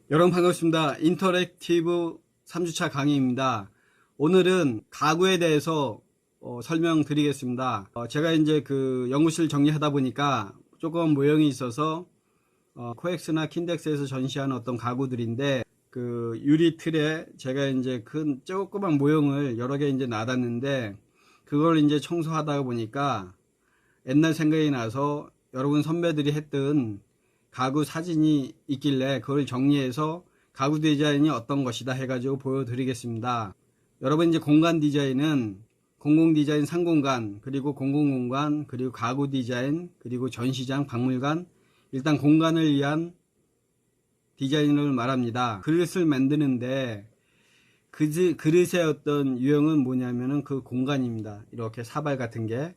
여러분 반갑습니다. 인터랙티브 3주차 강의입니다. 오늘은 가구에 대해서 설명드리겠습니다. 제가 이제 그 연구실 정리하다 보니까 조금 모형이 있어서 코엑스나 킨덱스에서 전시하는 어떤 가구들인데, 그 유리 틀에 제가 이제 큰 조그만 모형을 여러 개 이제 놔뒀는데, 그걸 이제 청소하다 보니까 옛날 생각이 나서 여러분 선배들이 했던 가구 사진이 있길래 그걸 정리해서 가구 디자인이 어떤 것이다 해가지고 보여드리겠습니다. 여러분, 이제 공간 디자인은 공공 디자인 상공간, 그리고 공공공간, 그리고 가구 디자인, 그리고 전시장, 박물관, 일단 공간을 위한 디자인을 말합니다. 그릇을 만드는데 그릇의 어떤 유형은 뭐냐면은 그 공간입니다. 이렇게 사발 같은 게,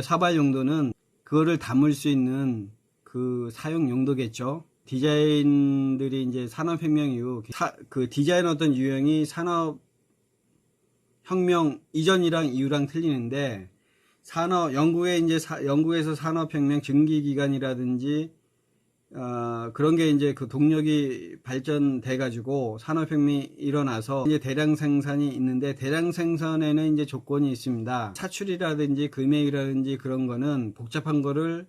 사발 용도는 그거를 담을 수 있는 그 사용 용도겠죠. 디자인들이 이제 산업혁명 이후 그 디자인 어떤 유형이 산업혁명 이전이랑 이후랑 틀리는데, 영국에서 산업혁명 증기기관이라든지 그런 게 이제 그 동력이 발전돼 가지고 산업혁명이 일어나서 이제 대량 생산이 있는데, 대량 생산에는 이제 조건이 있습니다. 차출이라든지 금액이라든지 그런 거는 복잡한 거를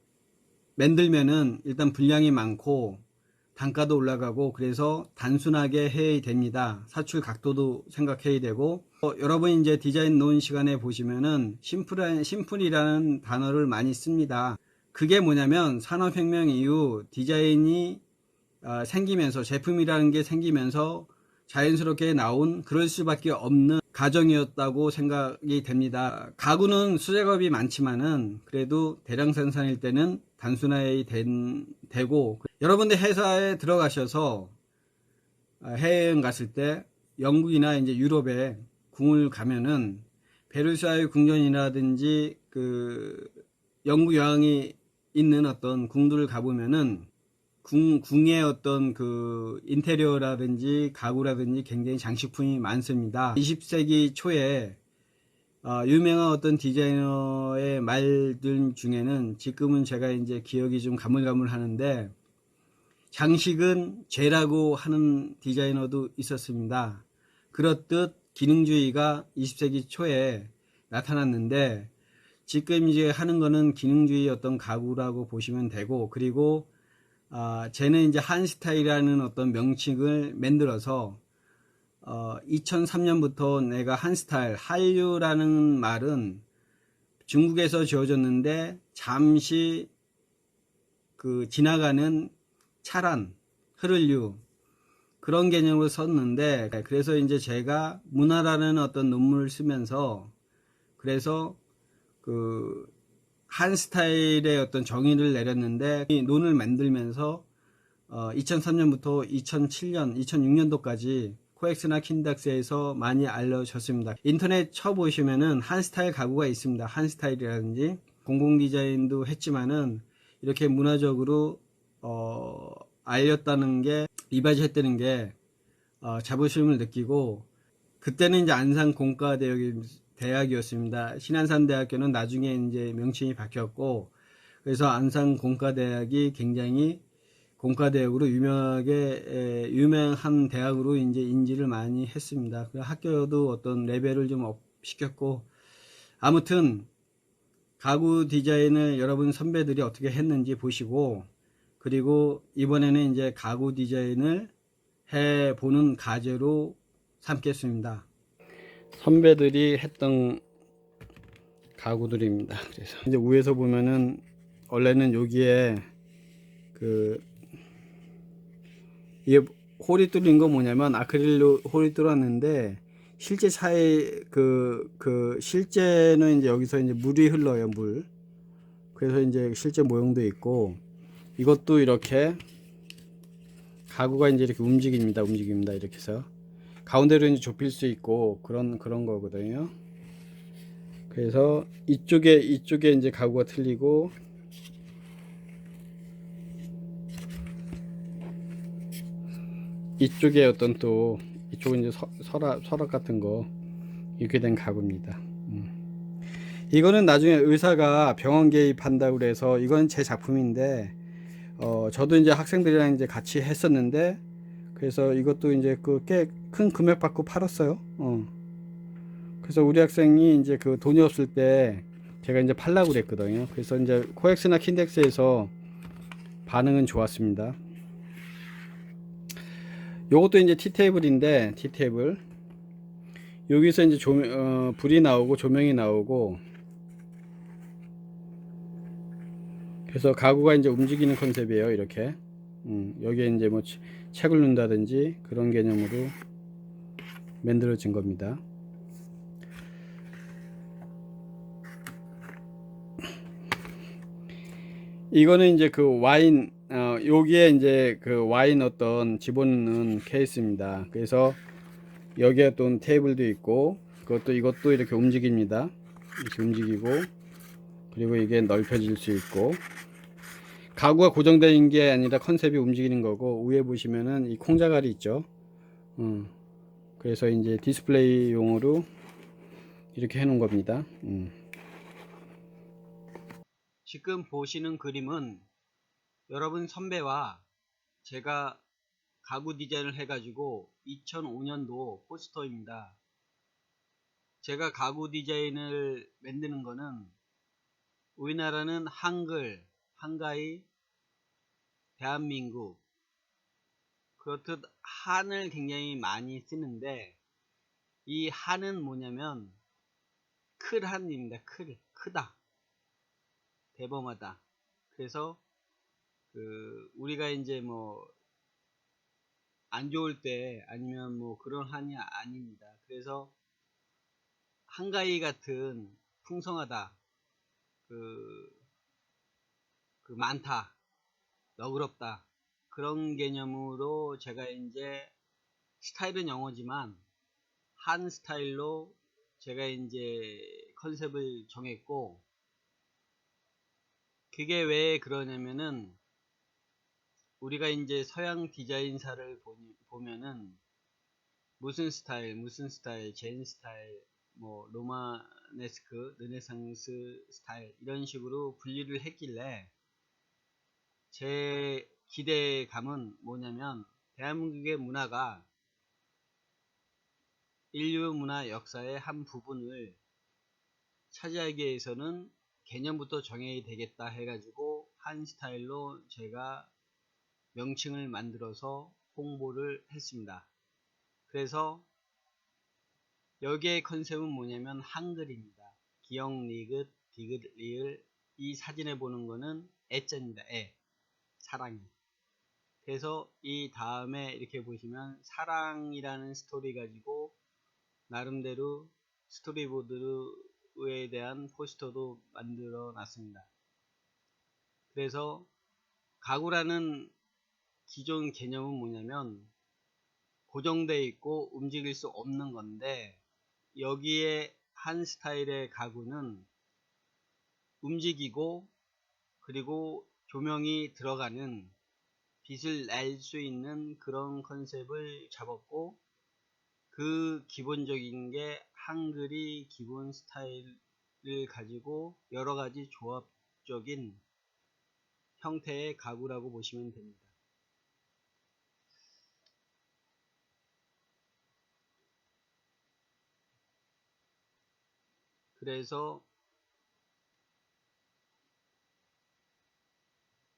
만들면은 일단 분량이 많고 단가도 올라가고, 그래서 단순하게 해야 됩니다. 사출 각도도 생각해야 되고, 여러분 이제 디자인 논 시간에 보시면은 심플이라는 단어를 많이 씁니다. 그게 뭐냐면 산업혁명 이후 디자인이 생기면서, 제품이라는 게 생기면서 자연스럽게 나온, 그럴 수밖에 없는 과정이었다고 생각이 됩니다. 가구는 수작업이 많지만은 그래도 대량 생산일 때는 단순화해야 되고, 여러분들 회사에 들어가셔서 해외여행 갔을 때 영국이나 이제 유럽에 궁을 가면은 베르사유 궁전이라든지 그 영국 여왕이 있는 어떤 궁들을 가보면은 궁의 어떤 그 인테리어라든지 가구라든지 굉장히 장식품이 많습니다. 20세기 초에 유명한 어떤 디자이너의 말들 중에는, 지금은 제가 이제 기억이 좀 가물가물하는데, 장식은 죄라고 하는 디자이너도 있었습니다. 그렇듯 기능주의가 20세기 초에 나타났는데, 지금 이제 하는 거는 기능주의 어떤 가구라고 보시면 되고, 그리고 쟤는 이제 한스타일이라는 어떤 명칭을 만들어서 2003년부터 내가 한스타일, 한류라는 말은 중국에서 지어졌는데 잠시 그 지나가는 차란, 흐를류, 그런 개념으로 썼는데, 그래서 이제 제가 문화라는 어떤 논문을 쓰면서, 그래서 그 한스타일의 어떤 정의를 내렸는데, 이 논을 만들면서 2003년부터 2007년, 2006년도까지 코엑스나 킨덱스에서 많이 알려졌습니다. 인터넷 쳐보시면은 한스타일 가구가 있습니다. 한스타일이라든지 공공 디자인도 했지만은 이렇게 문화적으로 알렸다는 게, 리바지 했다는 게 자부심을 느끼고, 그때는 이제 안산공과대학이었습니다. 신안산대학교는 나중에 이제 명칭이 바뀌었고, 그래서 안산공과대학이 굉장히 공과대학으로 유명한 대학으로 이제 인지를 많이 했습니다. 그 학교도 어떤 레벨을 좀 업 시켰고, 아무튼 가구 디자인을 여러분 선배들이 어떻게 했는지 보시고, 그리고 이번에는 이제 가구 디자인을 해보는 과제로 삼겠습니다. 선배들이 했던 가구들입니다. 그래서 이제 위에서 보면은, 원래는 여기에 이게 홀이 뚫린 거 뭐냐면 아크릴로 홀이 뚫었는데, 실제 실제는 이제 여기서 이제 물이 흘러요, 물. 그래서 이제 실제 모형도 있고, 이것도 이렇게 가구가 이제 이렇게 움직입니다. 이렇게 해서 가운데로 이제 좁힐 수 있고, 그런 거거든요. 그래서 이쪽에 이제 가구가 틀리고, 이쪽에 어떤 또 이쪽은 이제 서랍 같은 거, 이렇게 된 가구입니다. 이거는 나중에 의사가 병원 개입한다고 그래서, 이건 제 작품인데 저도 이제 학생들이랑 이제 같이 했었는데, 그래서 이것도 이제 그 꽤 큰 금액 받고 팔았어요. 그래서 우리 학생이 이제 그 돈이 없을 때 제가 이제 팔라고 그랬거든요. 그래서 이제 코엑스나 킨덱스에서 반응은 좋았습니다. 요것도 이제 T테이블인데, T테이블. 여기서 이제 불이 나오고 조명이 나오고, 그래서 가구가 이제 움직이는 컨셉이에요. 이렇게. 여기에 이제 뭐 책을 놓는다든지 그런 개념으로 만들어진 겁니다. 이거는 이제 그 와인, 여기에 이제 그 와인 어떤 집어넣는 케이스입니다. 그래서 여기에 또 테이블도 있고, 이것도 이렇게 움직입니다. 이렇게 움직이고, 그리고 이게 넓혀질 수 있고, 가구가 고정된 게 아니라 컨셉이 움직이는 거고, 위에 보시면은 이 콩자갈이 있죠. 그래서 이제 디스플레이용으로 이렇게 해 놓은 겁니다. 지금 보시는 그림은 여러분 선배와 제가 가구 디자인을 해가지고 2005년도 포스터입니다. 제가 가구 디자인을 만드는 거는 우리나라는 한글, 한가위, 대한민국 그렇듯 한을 굉장히 많이 쓰는데 이 한은 뭐냐면 클한입니다. 크다, 대범하다. 그래서 우리가 이제 뭐 안 좋을 때 아니면 뭐 그런 한이 아닙니다. 그래서 한가위 같은 풍성하다, 그 많다, 너그럽다 그런 개념으로 제가 이제 스타일은 영어지만 한 스타일로 제가 이제 컨셉을 정했고, 그게 왜 그러냐면은 우리가 이제 서양 디자인사를 보면은 무슨 스타일, 젠 스타일, 뭐 로마네스크, 르네상스 스타일 이런 식으로 분리를 했길래 제 기대감은 뭐냐면 대한민국의 문화가 인류 문화 역사의 한 부분을 차지하기 위해서는 개념부터 정해야 되겠다 해가지고 한 스타일로 제가 명칭을 만들어서 홍보를 했습니다. 그래서 여기의 컨셉은 뭐냐면 한글입니다. 기역, 니귿, 디귿, 리을. 이 사진에 보는 거는 애자입니다. 사랑이. 그래서 이 다음에 이렇게 보시면 사랑이라는 스토리 가지고 나름대로 스토리보드에 대한 포스터도 만들어 놨습니다. 그래서 가구라는 기존 개념은 뭐냐면 고정되어 있고 움직일 수 없는 건데, 여기에 한 스타일의 가구는 움직이고 그리고 조명이 들어가는 빛을 낼 수 있는 그런 컨셉을 잡았고, 그 기본적인 게 한글이 기본 스타일을 가지고 여러가지 조합적인 형태의 가구라고 보시면 됩니다. 그래서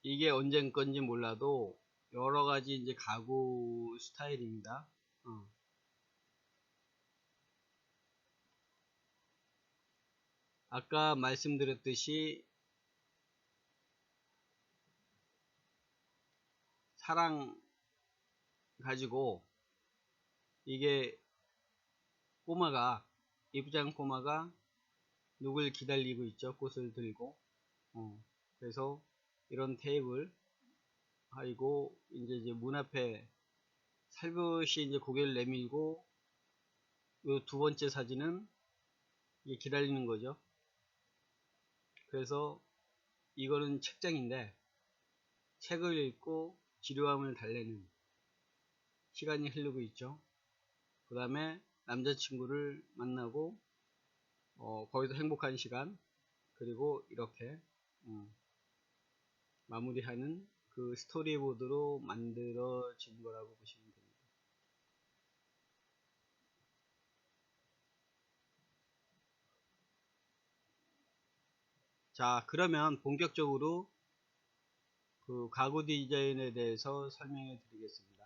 이게 언젠 건지 몰라도 여러가지 이제 가구 스타일입니다. 아까 말씀드렸듯이 사랑 가지고, 이게 이쁘장한 꼬마가 누굴 기다리고 있죠. 꽃을 들고. 그래서 이런 테이블, 하고 이제 문 앞에 살며시 이제 고개를 내밀고, 요 두 번째 사진은 이게 기다리는 거죠. 그래서 이거는 책장인데 책을 읽고 지루함을 달래는 시간이 흐르고 있죠. 그 다음에 남자친구를 만나고 거기서 행복한 시간, 그리고 이렇게 마무리하는 그 스토리보드로 만들어진 거라고 보시면 됩니다. 자, 그러면 본격적으로 그 가구 디자인에 대해서 설명해 드리겠습니다.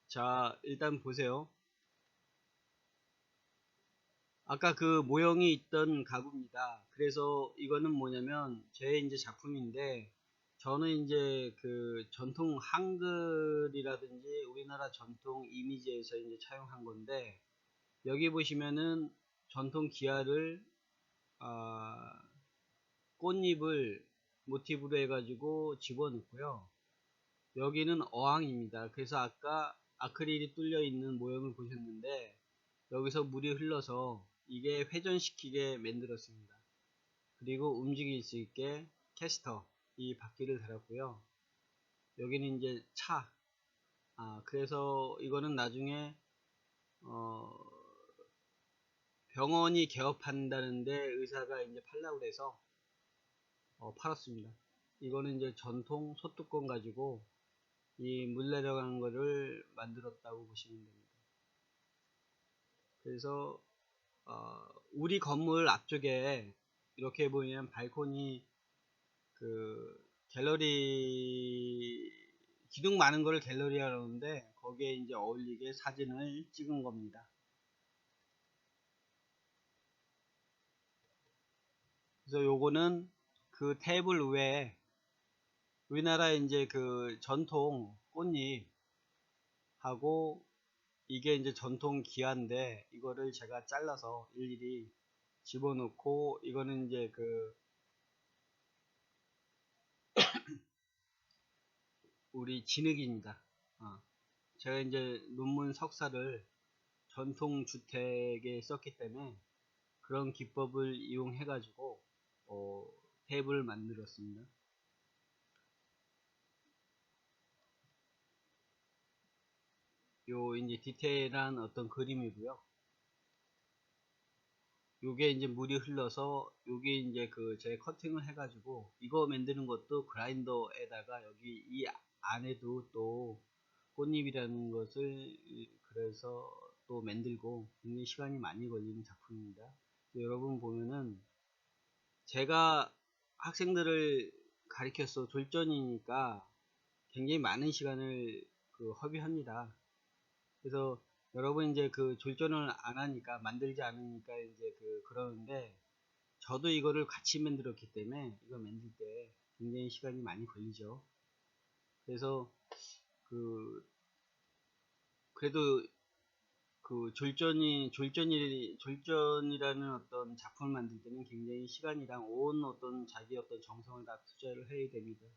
자, 일단 보세요. 아까 그 모형이 있던 가구입니다. 그래서 이거는 뭐냐면 제 이제 작품인데, 저는 이제 그 전통 한글이라든지 우리나라 전통 이미지에서 이제 차용한 건데, 여기 보시면은 전통 기아를 꽃잎을 모티브로 해가지고 집어넣고요. 여기는 어항입니다. 그래서 아까 아크릴이 뚫려 있는 모형을 보셨는데, 여기서 물이 흘러서 이게 회전시키게 만들었습니다. 그리고 움직일 수 있게 캐스터 이 바퀴를 달았고요. 여기는 이제 차. 그래서 이거는 나중에 병원이 개업한다는데 의사가 이제 팔라고 그래서 팔았습니다. 이거는 이제 전통 소뚜껑 가지고 이 물 내려가는 거를 만들었다고 보시면 됩니다. 그래서 우리 건물 앞쪽에 이렇게 보이면 발코니 그 갤러리 기둥 많은 거를 갤러리라 그러는데, 거기에 이제 어울리게 사진을 찍은 겁니다. 그래서 요거는 그 테이블 위에 우리나라 이제 그 전통 꽃잎하고, 이게 이제 전통 기아인데 이거를 제가 잘라서 일일이 집어넣고, 이거는 이제 그 우리 진흙입니다. 제가 이제 논문 석사를 전통 주택에 썼기 때문에 그런 기법을 이용해 가지고 탭을 만들었습니다. 요 이제 디테일한 어떤 그림이고요. 요게 이제 물이 흘러서 요게 이제 그 제 커팅을 해 가지고, 이거 만드는 것도 그라인더에다가 여기 이 안에도 또 꽃잎이라는 것을 그래서 또 만들고, 굉장히 시간이 많이 걸리는 작품입니다. 여러분 보면은 제가 학생들을 가르쳐서 졸전이니까 굉장히 많은 시간을 그 허비합니다. 그래서 여러분 이제 그 졸전을 안 하니까, 만들지 않으니까 이제 그러는데, 저도 이거를 같이 만들었기 때문에 이거 만들 때 굉장히 시간이 많이 걸리죠. 그래서 그 그래도 그 졸전이라는 어떤 작품을 만들 때는 굉장히 시간이랑 온 어떤 자기 어떤 정성을 다 투자를 해야 됩니다.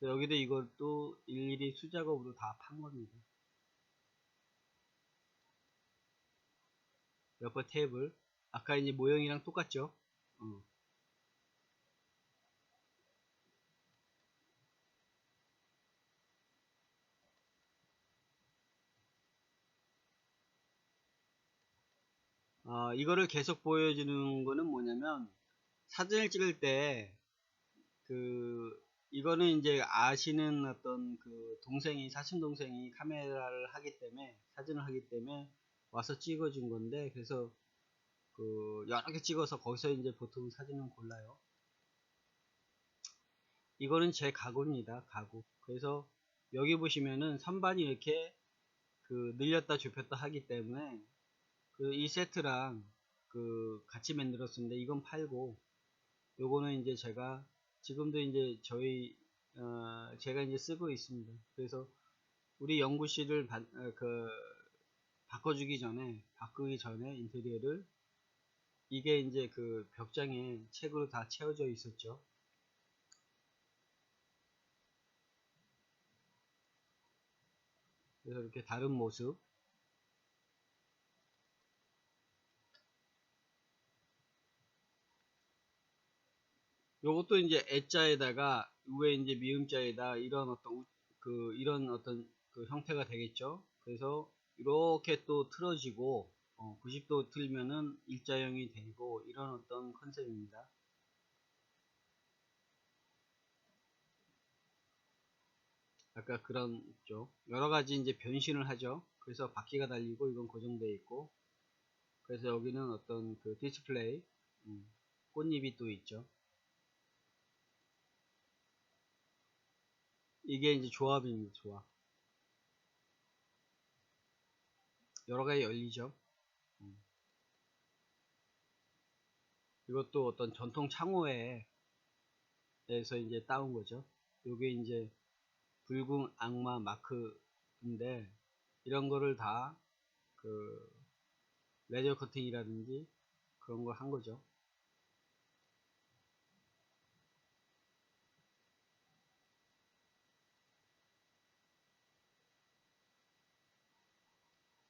여기도 이것도 일일이 수작업으로 다 판 겁니다. 옆에 테이블, 아까 이제 모형이랑 똑같죠? 이거를 계속 보여주는 거는 뭐냐면, 사진을 찍을 때 이거는 이제 아시는 어떤 사촌 동생이 카메라를 하기 때문에, 사진을 하기 때문에 와서 찍어준 건데, 그래서 여러 개 찍어서 거기서 이제 보통 사진을 골라요. 이거는 제 가구입니다. 가구. 그래서 여기 보시면은 선반이 이렇게 늘렸다 좁혔다 하기 때문에 이 세트랑 같이 만들었는데 이건 팔고, 요거는 이제 제가 지금도 이제 제가 이제 쓰고 있습니다. 그래서 우리 연구실을 바꾸기 전에 인테리어를, 이게 이제 벽장에 책으로 다 채워져 있었죠. 그래서 이렇게 다른 모습. 요것도 이제 애자에다가 위에 이제 미음자에다 이런 어떤 형태가 되겠죠. 그래서 이렇게 또 틀어지고 90도 틀면은 일자형이 되고, 이런 어떤 컨셉입니다. 아까 그런 쪽 여러 가지 이제 변신을 하죠. 그래서 바퀴가 달리고 이건 고정되어 있고, 그래서 여기는 어떤 디스플레이, 꽃잎이 또 있죠. 이게 이제 조합입니다. 조합. 여러 가지 열리죠. 이것도 어떤 전통 창호에서 이제 따온 거죠. 요게 이제 붉은 악마 마크인데, 이런 거를 다 레저 커팅이라든지 그런 걸 한 거죠.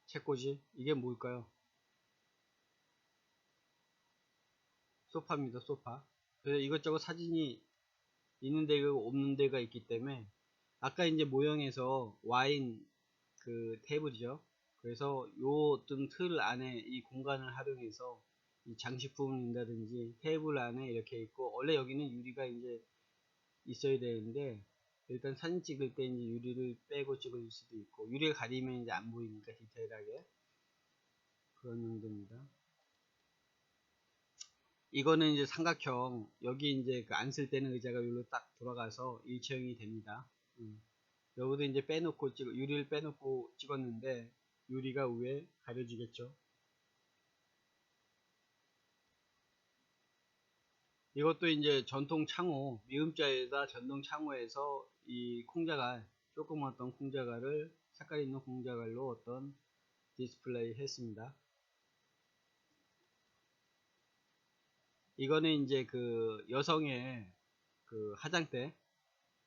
책꽂이, 이게 뭘까요? 소파입니다. 소파. 그래서 이것저것 사진이 있는 데가 없는 데가 있기 때문에, 아까 이제 모형에서 와인 테이블이죠. 그래서 요 어떤 틀 안에 이 공간을 활용해서 이 장식품이라든지 테이블 안에 이렇게 있고, 원래 여기는 유리가 이제 있어야 되는데, 일단 사진 찍을 때 이제 유리를 빼고 찍을 수도 있고, 유리를 가리면 이제 안 보이니까 디테일하게, 그런 용도입니다. 이거는 이제 삼각형, 여기 이제 안 쓸 때는 의자가 여기로 딱 돌아가서 일체형이 됩니다. 여기도 이제 유리를 빼놓고 찍었는데, 유리가 위에 가려지겠죠. 이것도 이제 전통 창호, 미음자에다 전통 창호에서 이 콩자갈, 조그만 어떤 콩자갈을, 색깔 있는 콩자갈로 어떤 디스플레이 했습니다. 이거는 이제 여성의 화장대,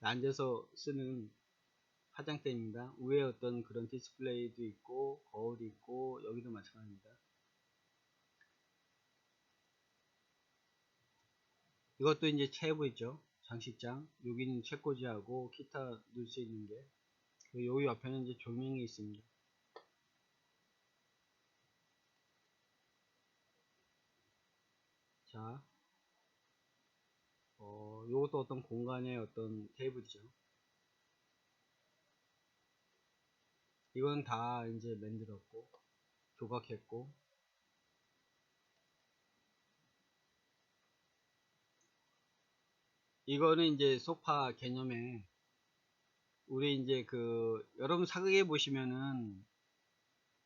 앉아서 쓰는 화장대입니다. 위에 어떤 그런 디스플레이도 있고, 거울이 있고, 여기도 마찬가지입니다. 이것도 이제 체브 있죠. 장식장. 여기는 책꽂이하고 기타 넣을 수 있는 게. 여기 옆에는 이제 조명이 있습니다. 자, 요것도 어떤 공간의 어떤 테이블이죠. 이건 다 이제 만들었고, 조각했고, 이거는 이제 소파 개념에, 우리 이제 여러분 사극에 보시면은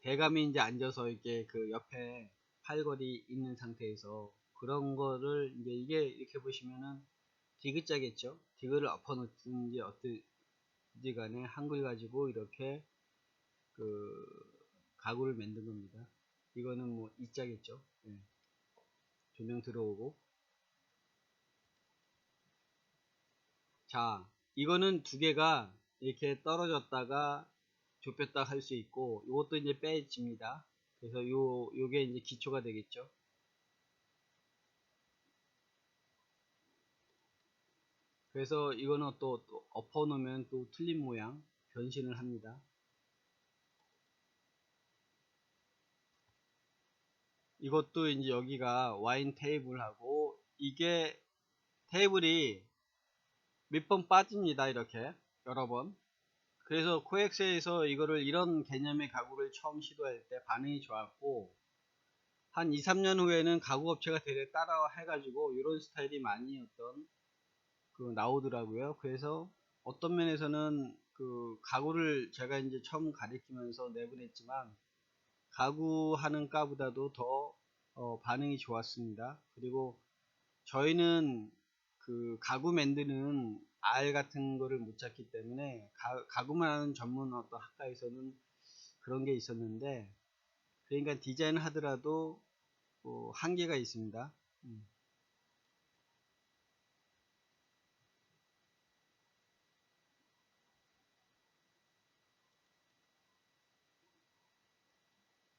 대감이 이제 앉아서 이렇게 옆에 팔걸이 있는 상태에서 그런 거를 이제, 이게 이렇게 보시면은 디귿자겠죠. 디귿을 엎어놓든지 어떻든지 간에 한글 가지고 이렇게 가구를 만든 겁니다. 이거는 뭐 이자겠죠. 네. 조명 들어오고. 자, 이거는 두 개가 이렇게 떨어졌다가 좁혔다 할 수 있고, 이것도 이제 빼집니다. 그래서 요게 이제 기초가 되겠죠. 그래서 이거는 또 엎어 놓으면 또 틀린 모양 변신을 합니다. 이것도 이제 여기가 와인 테이블하고, 이게 테이블이 몇 번 빠집니다. 이렇게 여러 번. 그래서 코엑스에서 이거를, 이런 개념의 가구를 처음 시도할 때 반응이 좋았고, 한 2, 3년 후에는 가구업체가 대래 따라 해가지고 이런 스타일이 많이 나오더라고요. 그래서 어떤 면에서는 그 가구를 제가 이제 처음 가리키면서 내보냈지만 가구 하는 가보다도 더 반응이 좋았습니다. 그리고 저희는 그 가구 만드는 알 같은 거를 못 찾기 때문에 가구만 하는 전문 어떤 학과에서는 그런 게 있었는데, 그러니까 디자인 하더라도 한계가 있습니다.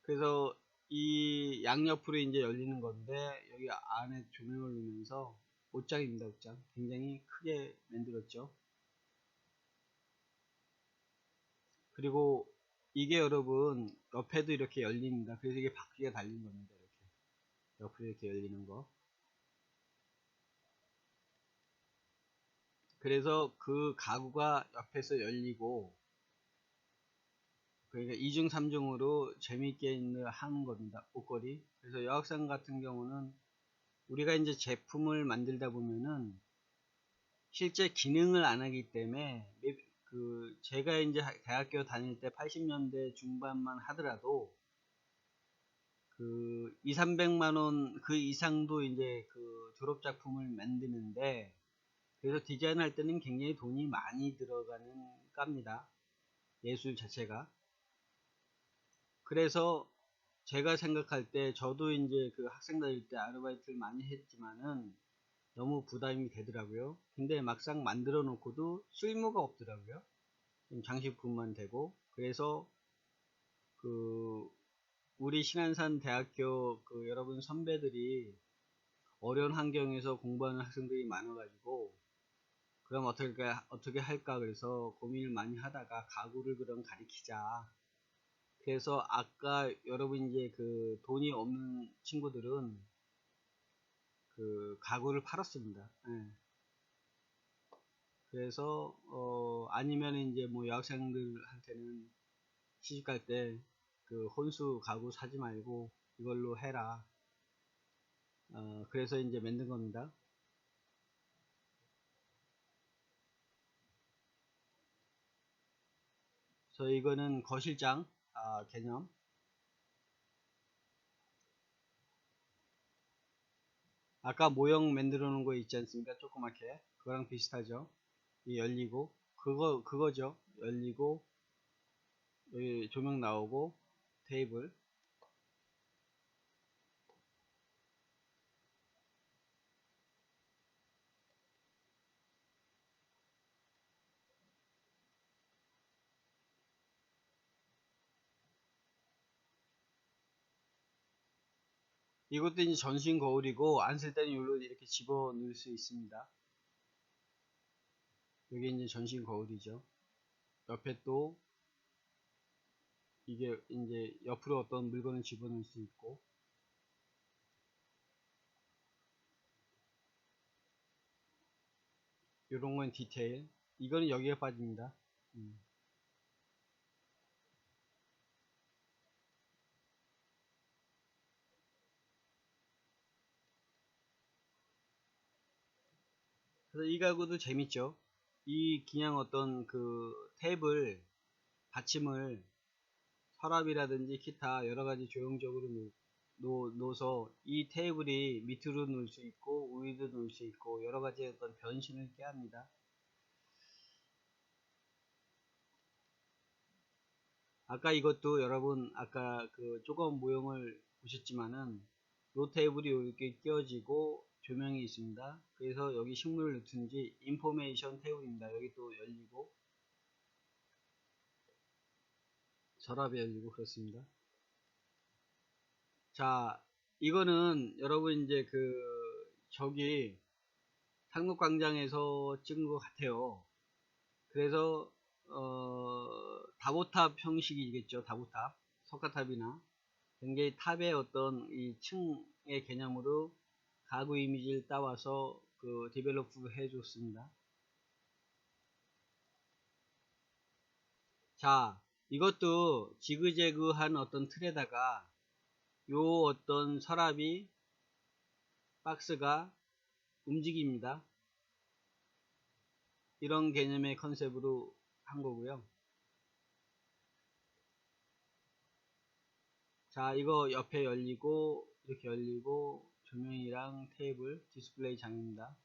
그래서 이 양옆으로 이제 열리는 건데, 여기 안에 조명을 넣으면서 옷장입니다. 옷장 굉장히 크게 만들었죠. 그리고 이게 여러분 옆에도 이렇게 열립니다. 그래서 이게 바퀴가 달린 겁니다. 이렇게 옆으로 이렇게 열리는 거. 그래서 그 가구가 옆에서 열리고, 그러니까 2중 3중으로 재미있게 하는 겁니다. 옷걸이. 그래서 여학생 같은 경우는 우리가 이제 제품을 만들다 보면은 실제 기능을 안 하기 때문에, 제가 이제 대학교 다닐 때 80년대 중반만 하더라도 그 2, 300만 원 그 이상도 이제 그 졸업 작품을 만드는데, 그래서 디자인할 때는 굉장히 돈이 많이 들어가는 값니다. 예술 자체가. 그래서 제가 생각할 때 저도 이제 그 학생 다닐 때 아르바이트를 많이 했지만은 너무 부담이 되더라고요. 근데 막상 만들어 놓고도 쓸모가 없더라고요. 장식품만 되고. 그래서 그 우리 신안산 대학교 그 여러분 선배들이 어려운 환경에서 공부하는 학생들이 많아가지고, 그럼 어떻게 할까 그래서 고민을 많이 하다가 가구를 그럼 가리키자. 그래서 아까 여러분 이제 그 돈이 없는 친구들은 그 가구를 팔았습니다. 예. 그래서 아니면 이제 뭐 여학생들한테는 시집갈 때 그 혼수 가구 사지 말고 이걸로 해라. 그래서 이제 만든 겁니다. 그래서 이거는 거실장 개념. 아까 모형 만들어 놓은 거 있지 않습니까? 조그맣게. 그거랑 비슷하죠. 이 열리고, 그거죠. 열리고, 여기 조명 나오고, 테이블. 이것도 이제 전신 거울이고, 안 쓸 때는 이걸로 이렇게 집어 넣을 수 있습니다. 여기 이제 전신 거울이죠. 옆에 또, 이게 이제 옆으로 어떤 물건을 집어 넣을 수 있고, 요런 건 디테일. 이거는 여기에 빠집니다. 음. 그래서 이 가구도 재밌죠. 이 그냥 어떤 그 테이블 받침을 서랍이라든지 기타 여러가지 조형적으로 놓아서 이 테이블이 밑으로 놓을 수 있고 위도 놓을 수 있고 여러가지 어떤 변신을 있게 합니다. 아까 이것도 여러분 아까 그 조금 모형을 보셨지만은 이 테이블이 이렇게 끼워지고 조명이 있습니다. 그래서 여기 식물을 넣든지 인포메이션 테이블입니다. 여기 또 열리고 서랍이 열리고 그렇습니다. 자, 이거는 여러분 이제 저기 상록광장에서 찍은 것 같아요. 그래서 다보탑 형식이겠죠. 다보탑, 석가탑이나 굉장히 탑의 어떤 이 층의 개념으로 가구 이미지를 따와서 그 디벨로프 해줬습니다. 자, 이것도 지그재그한 어떤 틀에다가 요 어떤 서랍이 박스가 움직입니다. 이런 개념의 컨셉으로 한 거고요. 자, 이거 옆에 열리고 이렇게 열리고 조명이랑 테이블 디스플레이 장입니다.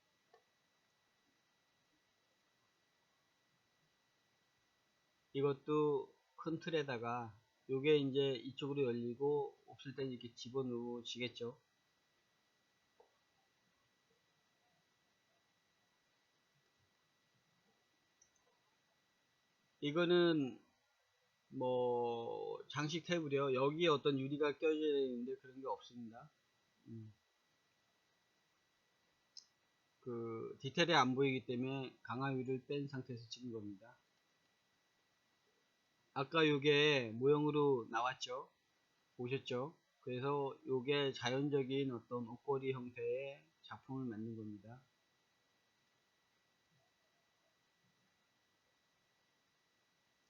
이것도 큰 틀에다가 요게 이제 이쪽으로 열리고 없을 때 이렇게 집어넣으시겠죠. 이거는 뭐 장식 테이블이요. 여기에 어떤 유리가 껴져야 되는데 그런 게 없습니다. 그 디테일이 안 보이기 때문에 강화유를 뺀 상태에서 찍은 겁니다. 아까 요게 모형으로 나왔죠. 보셨죠? 그래서 요게 자연적인 어떤 옷걸이 형태의 작품을 만든 겁니다.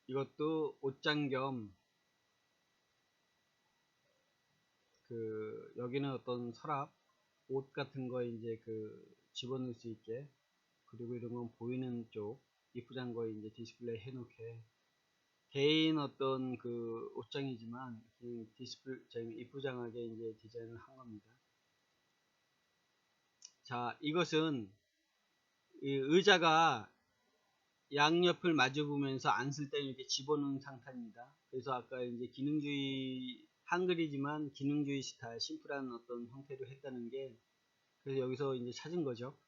이것도 옷장 겸 그 여기는 어떤 서랍 옷 같은 거 이제 그 집어넣을 수 있게, 그리고 이런 건 보이는 쪽 이쁘장 거 이제 디스플레이 해놓게, 개인 어떤 그 옷장이지만 디스플레이 이쁘장하게 이제 디자인을 한 겁니다. 자, 이것은 이 의자가 양옆을 마주보면서 앉을 때 이렇게 집어넣은 상태입니다. 그래서 아까 이제 기능주의 한글이지만 기능주의 스타일 심플한 어떤 형태로 했다는 게, 그래서 여기서 이제 찾은 거죠.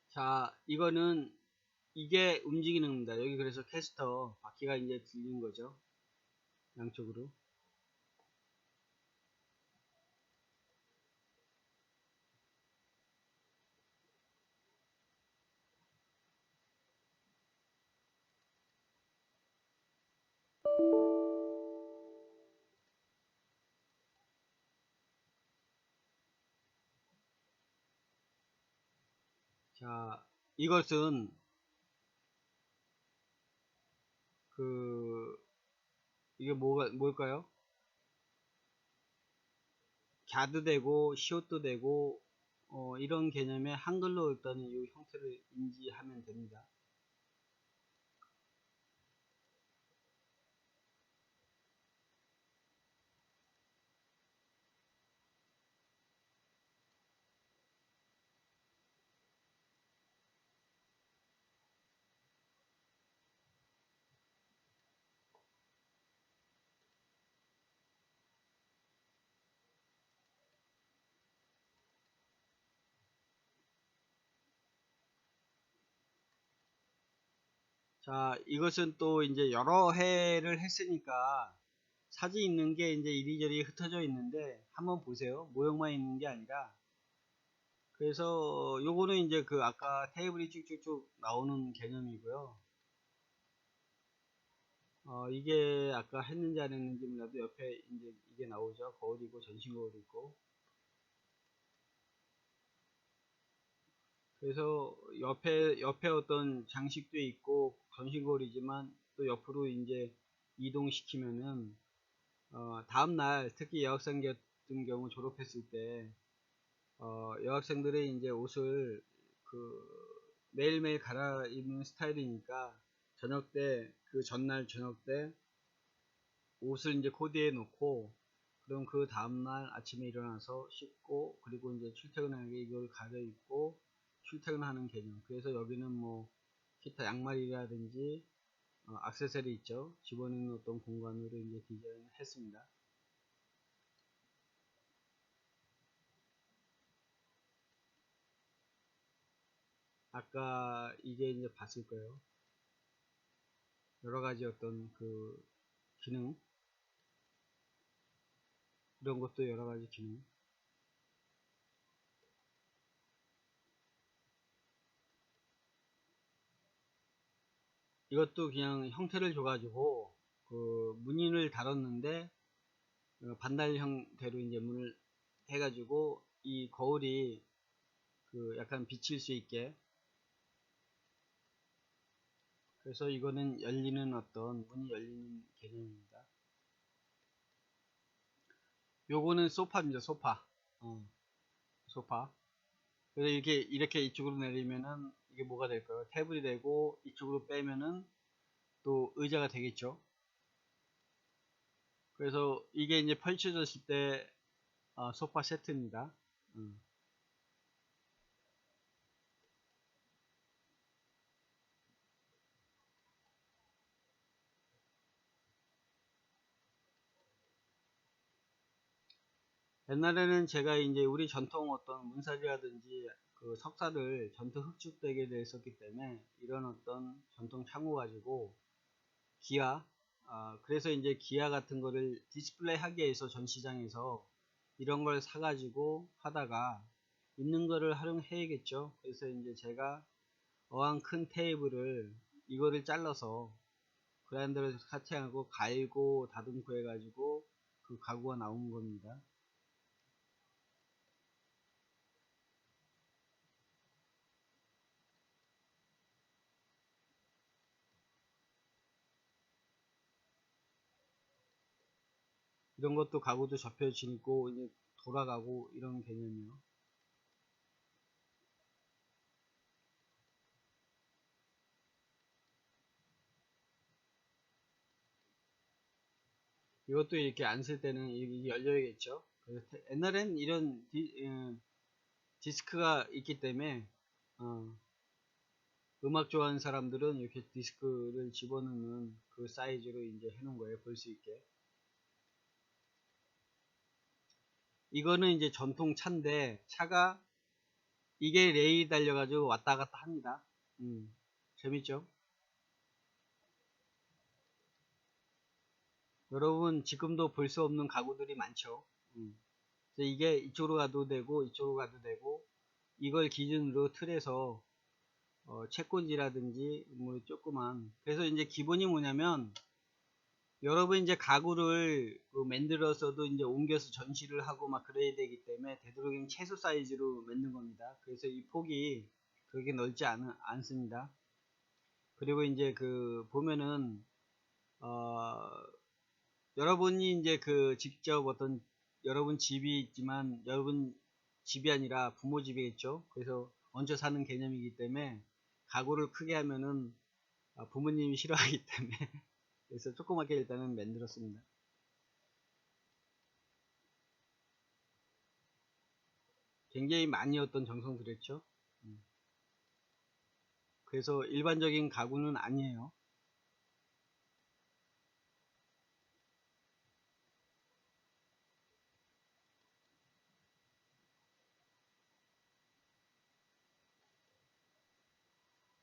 자, 이거는 이게 움직이는 겁니다. 여기 그래서 캐스터 바퀴가 이제 들리는 거죠. 양쪽으로. 자, 이것은 그 이게 뭘까요? 갸도 되고 시옷도 되고 이런 개념의 한글로 일단 이 형태를 인지하면 됩니다. 자, 이것은 또 이제 여러 해를 했으니까 사진 있는 게 이제 이리저리 흩어져 있는데 한번 보세요. 모형만 있는 게 아니라. 그래서 요거는 이제 그 아까 테이블이 쭉쭉쭉 나오는 개념이고요. 이게 아까 했는지 안 했는지 몰라도 옆에 이제 이게 나오죠. 거울이고 전신 거울이 있고. 그래서 옆에 어떤 장식도 있고 전신 거울이지만 또 옆으로 이제 이동시키면은 다음날 특히 여학생 같은 경우 졸업했을 때 여학생들의 이제 옷을 매일매일 갈아입는 스타일이니까 저녁 때 그 전날 저녁 때 옷을 이제 코디해 놓고, 그럼 그 다음날 아침에 일어나서 씻고 그리고 이제 출퇴근하게 이걸 갈아입고 출퇴근하는 개념. 그래서 여기는 뭐 기타 양말이라든지 액세서리 있죠. 집어넣는 어떤 공간으로 이제 디자인을 했습니다. 아까 이게 이제 봤을 거예요. 여러 가지 어떤 그 기능, 이런 것도 여러 가지 기능. 이것도 그냥 형태를 줘가지고 그 무늬를 달았는데 반달 형태로 이제 문을 해가지고 이 거울이 그 약간 비칠 수 있게 그래서 이거는 열리는 어떤 문이 열리는 개념입니다. 요거는 소파입니다. 소파. 소파. 그래서 이렇게 이쪽으로 내리면은 이게 뭐가 될까요? 테이블이 되고, 이쪽으로 빼면은 또 의자가 되겠죠. 그래서 이게 이제 펼쳐졌을 때 소파 세트입니다. 옛날에는 제가 이제 우리 전통 어떤 문사리라든지 그 석사를 전통 흡축되게 됐었기 때문에 이런 어떤 전통 창호 가지고 기아, 그래서 이제 기아 같은 거를 디스플레이 하기 위해서 전시장에서 이런 걸 사가지고 하다가 있는 거를 활용해야겠죠. 그래서 이제 제가 어항 큰 테이블을 이거를 잘라서 그라인더를 카팅하고 갈고 다듬고 해가지고 그 가구가 나온 겁니다. 이런 것도 가구도 접혀지고 이제 돌아가고 이런 개념이요. 이것도 이렇게 안 쓸 때는 이게 열려야겠죠. 그래서 옛날엔 이런 디스크가 있기 때문에 어, 음악 좋아하는 사람들은 이렇게 디스크를 집어넣는 그 사이즈로 이제 해놓은 거예요. 볼 수 있게. 이거는 이제 전통 차인데 차가 이게 레일이 달려가지고 왔다 갔다 합니다. 재밌죠? 여러분 지금도 볼 수 없는 가구들이 많죠. 그래서 이게 이쪽으로 가도 되고 이쪽으로 가도 되고 이걸 기준으로 틀에서 채권지라든지 뭐 조그만 그래서 이제 기본이 뭐냐면 여러분 이제 가구를 만들어서도 이제 옮겨서 전시를 하고 막 그래야 되기 때문에 되도록이면 최소 사이즈로 만든 겁니다. 그래서 이 폭이 그렇게 넓지 않습니다. 그리고 이제 그 보면은 어 여러분이 이제 그 직접 어떤 여러분 집이 있지만 여러분 집이 아니라 부모 집이겠죠. 그래서 얹혀 사는 개념이기 때문에 가구를 크게 하면은 부모님이 싫어하기 때문에 그래서 조그맣게 일단은 만들었습니다. 굉장히 많이 어떤 정성 들였죠. 그래서 일반적인 가구는 아니에요.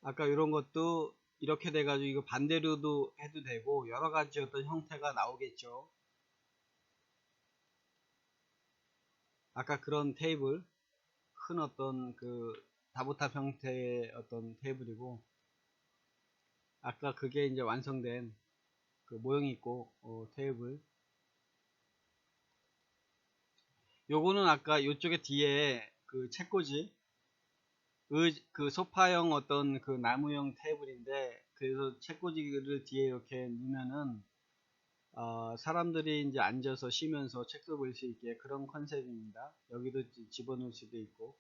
아까 이런 것도 이렇게 돼가지고 이거 반대로도 해도 되고 여러 가지 어떤 형태가 나오겠죠. 아까 그런 테이블 큰 어떤 그 다보탑 형태의 어떤 테이블이고 아까 그게 이제 완성된 그 모형이 있고 테이블 요거는 아까 요쪽에 뒤에 그 책꽂이 그 소파형 어떤 그 나무형 테이블인데 그래서 책꽂이를 뒤에 이렇게 놓으면은 사람들이 이제 앉아서 쉬면서 책도 볼 수 있게 그런 컨셉입니다. 여기도 집어넣을 수도 있고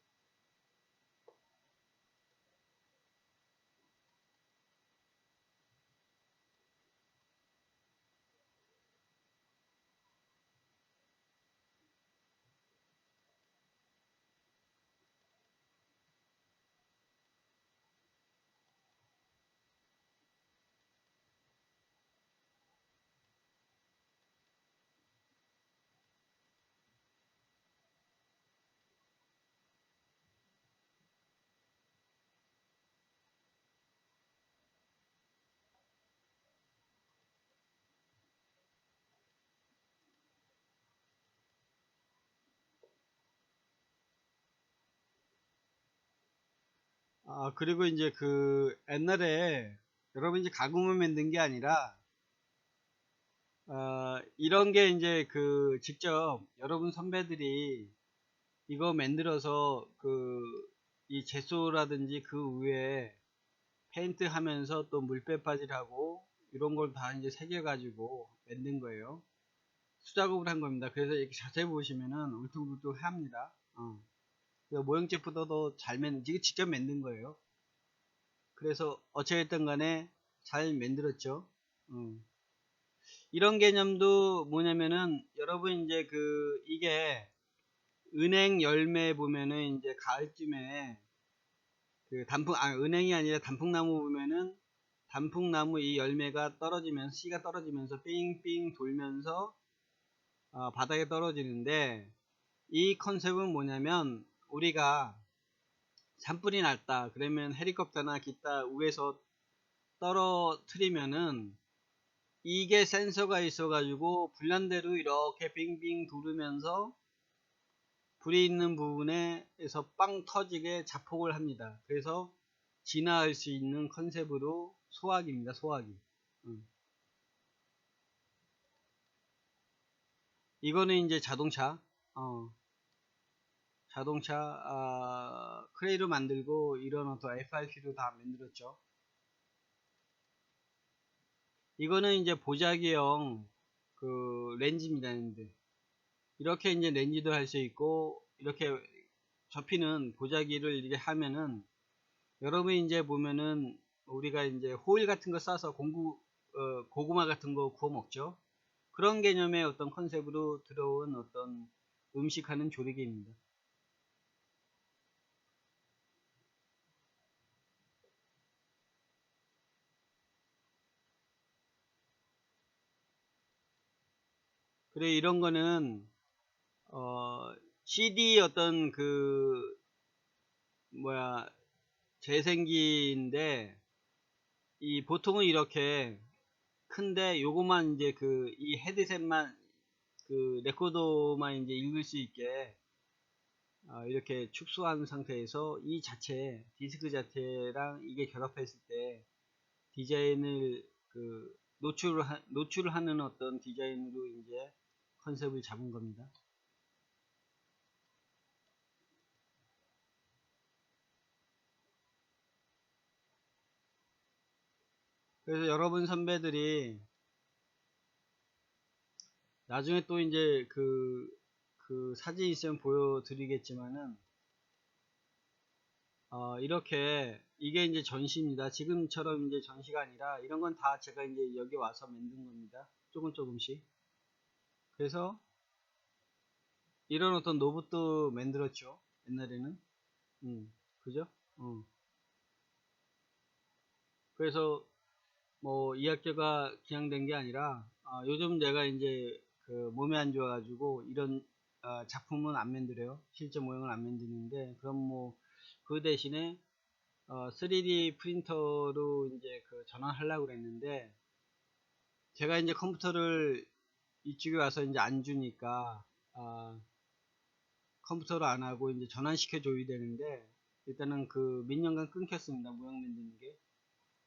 그리고 이제 그 옛날에 여러분 이제 가구만 만든 게 아니라 이런 게 이제 그 직접 여러분 선배들이 이거 만들어서 그 이 제소라든지 그 위에 페인트 하면서 또 물빼빠질하고 이런 걸 다 이제 새겨 가지고 만든 거예요. 수작업을 한 겁니다. 그래서 이렇게 자세히 보시면은 울퉁불퉁합니다. 모형제보다도 잘 만든, 이게 직접 만든 거예요. 그래서 어찌됐든 간에 잘 만들었죠. 이런 개념도 뭐냐면은 여러분 이제 이게 은행 열매 보면은 이제 가을쯤에 은행이 아니라 단풍나무 보면은 단풍나무 이 열매가 떨어지면서 씨가 떨어지면서 삥삥 돌면서 바닥에 떨어지는데, 이 컨셉은 뭐냐면 우리가 산불이 났다 그러면 헬리콥터나 기타 위에서 떨어뜨리면은 이게 센서가 있어 가지고 불난대로 이렇게 빙빙 돌으면서 불이 있는 부분에서 빵 터지게 자폭을 합니다. 그래서 진화할 수 있는 컨셉으로 소화기입니다. 소화기. 이거는 이제 자동차 크레이로 만들고 이런 어떤 FRP로 다 만들었죠. 이거는 이제 보자기형 렌즈입니다. 렌즈. 이렇게 이제 렌즈도 할 수 있고, 이렇게 접히는 보자기를 이렇게 하면은 여러분이 이제 보면은 우리가 이제 호일 같은 거 싸서 고구마 같은 거 구워 먹죠. 그런 개념의 어떤 컨셉으로 들어온 어떤 음식하는 조리개입니다. 그래, 이런 거는 CD 어떤 재생기인데, 이 보통은 이렇게 큰데 요거만 이제 이 헤드셋만 레코더만 이제 읽을 수 있게 이렇게 축소한 상태에서 이 디스크 자체랑 이게 결합했을 때 디자인을 노출을 하는 어떤 디자인으로 이제 컨셉을 잡은 겁니다. 그래서 여러분 선배들이 나중에 또 이제 사진 있으면 보여드리겠지만은 이렇게 이게 이제 전시입니다. 지금처럼 이제 전시가 아니라 이런 건 다 제가 이제 여기 와서 만든 겁니다. 조금씩. 그래서 이런 어떤 로봇도 만들었죠. 옛날에는. 그죠? 그래서 뭐 이 학교가 기양된 게 아니라 요즘 내가 이제 몸이 안 좋아가지고 이런 작품은 안 만들어요. 실제 모형을 안 만드는데, 그럼 뭐 그 대신에 3D 프린터로 이제 전환하려고 그랬는데, 제가 이제 컴퓨터를 이쪽에 와서 이제 안 주니까 컴퓨터로 안 하고 이제 전환시켜 줘야 되는데, 일단은 몇 년간 끊겼습니다. 모형 만드는 게.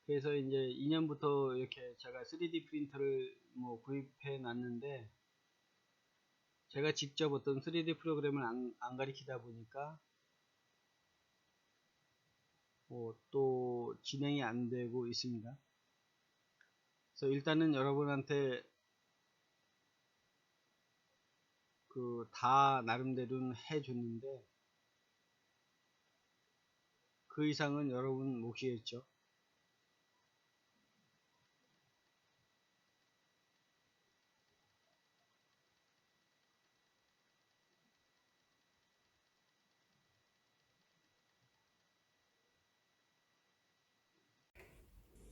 그래서 이제 2년부터 이렇게 제가 3D 프린터를 뭐 구입해 놨는데, 제가 직접 어떤 3D 프로그램을 안 가리키다 보니까 또 진행이 안 되고 있습니다. 그래서 일단은 여러분한테 다 나름대로는 해줬는데, 그 이상은 여러분 몫이겠죠.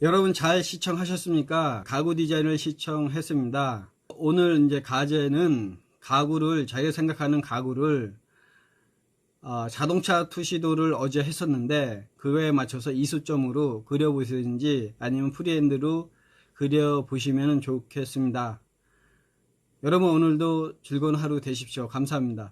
여러분 잘 시청하셨습니까? 가구 디자인을 시청했습니다. 오늘 이제 과제는 자기가 생각하는 가구를 자동차 투시도를 어제 했었는데, 그거에 맞춰서 이수점으로 그려보시든지 아니면 프리핸드로 그려보시면 좋겠습니다. 여러분 오늘도 즐거운 하루 되십시오. 감사합니다.